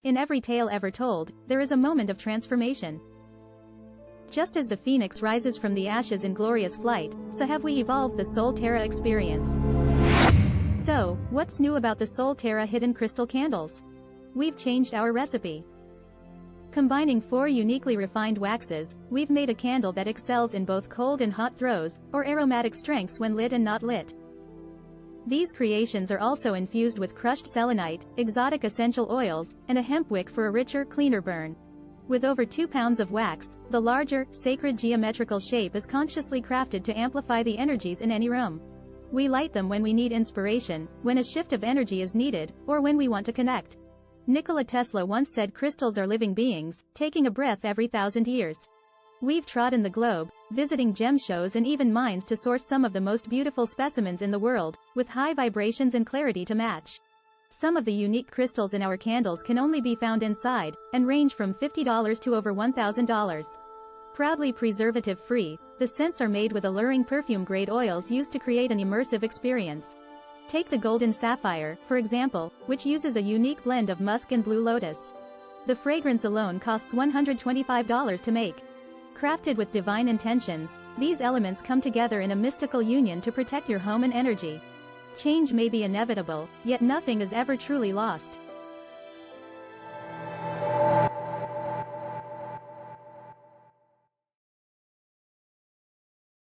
In every tale ever told, there is a moment of transformation. Just as the phoenix rises from the ashes in glorious flight, so have we evolved the Soul-Terra experience. So, what's new about the Soul-Terra hidden crystal candles? We've changed our recipe. Combining 4 uniquely refined waxes, we've made a candle that excels in both cold and hot throws, or aromatic strengths when lit and not lit. These creations are also infused with crushed selenite, exotic essential oils, and a hemp wick for a richer, cleaner burn. With over 2 pounds of wax, the larger, sacred geometrical shape is consciously crafted to amplify the energies in any room. We light them when we need inspiration, when a shift of energy is needed, or when we want to connect. Nikola Tesla once said crystals are living beings, taking a breath every 1,000 years. We've trodden the globe, visiting gem shows and even mines to source some of the most beautiful specimens in the world, with high vibrations and clarity to match. Some of the unique crystals in our candles can only be found inside, and range from $50 to over $1,000. Proudly preservative-free, the scents are made with alluring perfume-grade oils used to create an immersive experience. Take the golden sapphire, for example, which uses a unique blend of musk and blue lotus. The fragrance alone costs $125 to make. Crafted with divine intentions, these elements come together in a mystical union to protect your home and energy. Change may be inevitable, yet nothing is ever truly lost.